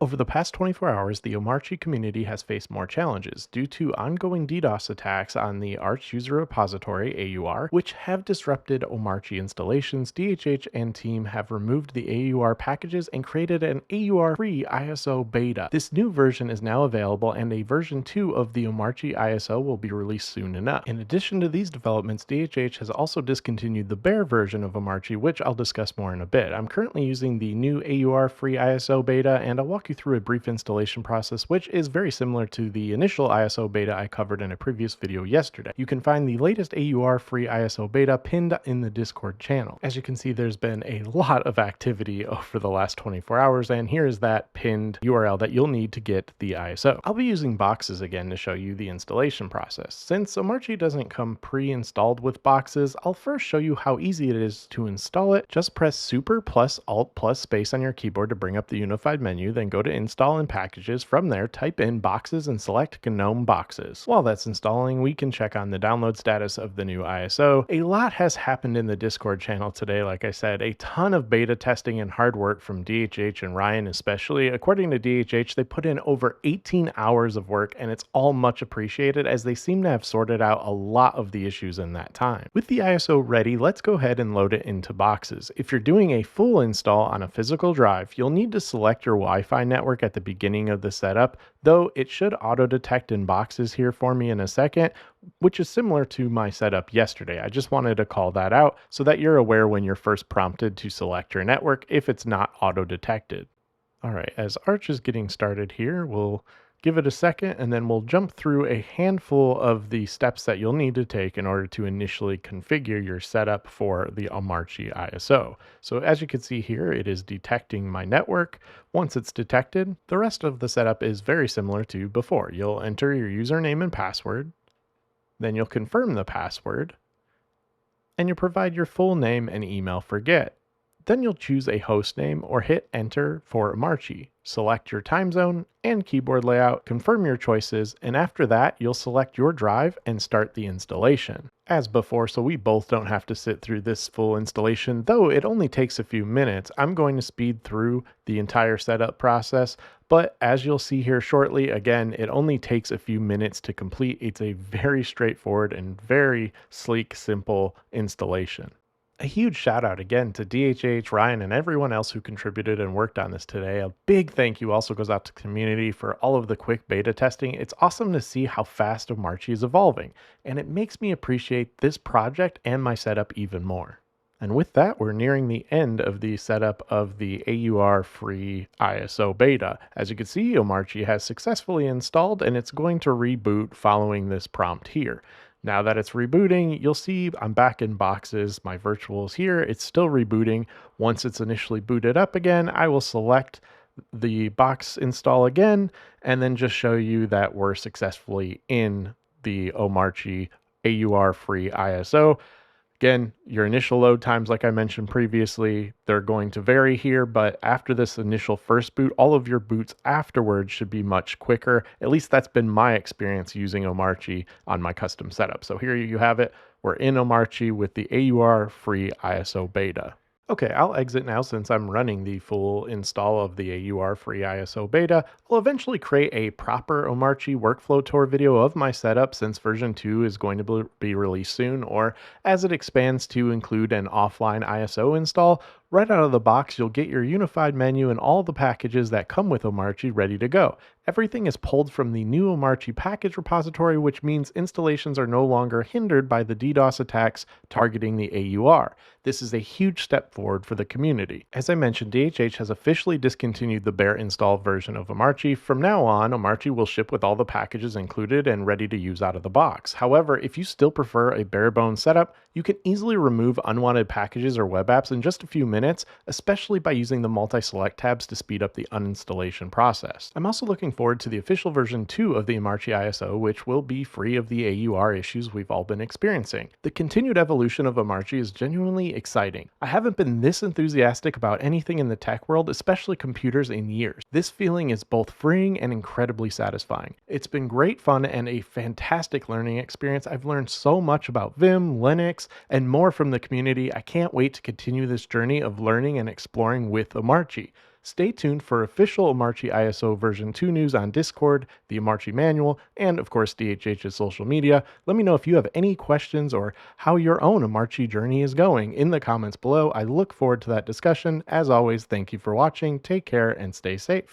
Over the past 24 hours, the Omarchy community has faced more challenges due to ongoing DDoS attacks on the Arch user repository AUR, which have disrupted Omarchy installations. DHH and team have removed the AUR packages and created an AUR free ISO beta. This new version is now available, and a version 2 of the Omarchy ISO will be released soon enough. In addition to these developments, DHH has also discontinued the bare version of Omarchy, which I'll discuss more in a bit. I'm currently using the new AUR free ISO beta, and I'll walk you through a brief installation process, which is very similar to the initial ISO beta I covered in a previous video yesterday. You can find the latest AUR free ISO beta pinned in the Discord channel. As you can see, there's been a lot of activity over the last 24 hours, and here is that pinned URL that you'll need to get the ISO. I'll be using boxes again to show you the installation process. Since Omarchy doesn't come pre-installed with boxes, I'll first show you how easy it is to install it. Just press Super plus Alt plus space on your keyboard to bring up the unified menu, then go to Install and Packages. From there, type in Boxes and select Gnome Boxes. While that's installing, we can check on the download status of the new ISO. A lot has happened in the Discord channel today. Like I said, a ton of beta testing and hard work from DHH and Ryan especially. According to DHH, they put in over 18 hours of work, and it's all much appreciated as they seem to have sorted out a lot of the issues in that time. With the ISO ready, let's go ahead and load it into boxes. If you're doing a full install on a physical drive, you'll need to select your Wi-Fi network at the beginning of the setup, though it should auto detect in boxes here for me in a second, which is similar to my setup yesterday. I just wanted to call that out so that you're aware when you're first prompted to select your network if it's not auto detected. All right, as Arch is getting started here, we'll give it a second, and then we'll jump through a handful of the steps that you'll need to take in order to initially configure your setup for the Omarchy ISO. So as you can see here, it is detecting my network. Once it's detected, the rest of the setup is very similar to before. You'll enter your username and password, then you'll confirm the password, and you'll provide your full name and email for GET. Then you'll choose a host name or hit enter for Omarchy. Select your time zone and keyboard layout, confirm your choices, and after that, you'll select your drive and start the installation. As before, so we both don't have to sit through this full installation, though it only takes a few minutes, I'm going to speed through the entire setup process, but as you'll see here shortly, again, it only takes a few minutes to complete. It's a very straightforward and very sleek, simple installation. A huge shout out again to DHH, Ryan, and everyone else who contributed and worked on this today. A big thank you also goes out to the community for all of the quick beta testing. It's awesome to see how fast Omarchy is evolving, and it makes me appreciate this project and my setup even more. And with that, we're nearing the end of the setup of the AUR free ISO beta. As you can see, Omarchy has successfully installed, and it's going to reboot following this prompt here. Now that it's rebooting, you'll see I'm back in boxes. My virtual is here. It's still rebooting. Once it's initially booted up again, I will select the box install again, and then just show you that we're successfully in the Omarchy AUR free ISO. Again, your initial load times, like I mentioned previously, they're going to vary here, but after this initial first boot, all of your boots afterwards should be much quicker. At least that's been my experience using Omarchy on my custom setup. So here you have it. We're in Omarchy with the AUR free ISO beta. Okay, I'll exit now since I'm running the full install of the AUR free ISO beta. I'll eventually create a proper Omarchy workflow tour video of my setup since version 2 is going to be released soon, or as it expands to include an offline ISO install. Right out of the box, you'll get your unified menu and all the packages that come with Omarchy ready to go. Everything is pulled from the new Omarchy package repository, which means installations are no longer hindered by the DDoS attacks targeting the AUR. This is a huge step forward for the community. As I mentioned, DHH has officially discontinued the bare install version of Omarchy. From now on, Omarchy will ship with all the packages included and ready to use out of the box. However, if you still prefer a bare bones setup, you can easily remove unwanted packages or web apps in just a few minutes, especially by using the multi-select tabs to speed up the uninstallation process. I'm also looking forward to the official version 2 of the Omarchy ISO, which will be free of the AUR issues we've all been experiencing. The continued evolution of Omarchy is genuinely exciting. I haven't been this enthusiastic about anything in the tech world, especially computers, in years. This feeling is both freeing and incredibly satisfying. It's been great fun and a fantastic learning experience. I've learned so much about Vim, Linux, and more from the community. I can't wait to continue this journey of learning and exploring with Omarchy. Stay tuned for official Omarchy ISO version 2 news on Discord, the Omarchy manual, and of course DHH's social media. Let me know if you have any questions or how your own Omarchy journey is going in the comments below. I look forward to that discussion. As always, thank you for watching, take care, and stay safe.